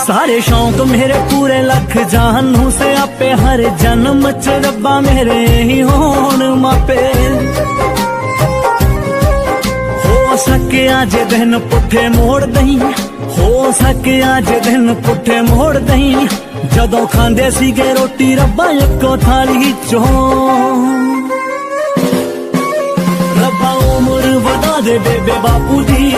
सारे शौक मेरे पूरे लख जानू से आपे हर जन्म च रब्बा मेरे ही होन मापे हो सके आज दिन पुठे मोड़ दई हो सके आज दिन पुठे मोड़ दई जदों खांदे सीगे रोटी रब्बा इक्को थाली चो रब्बा उम्र वधा दे बेबे बापू दी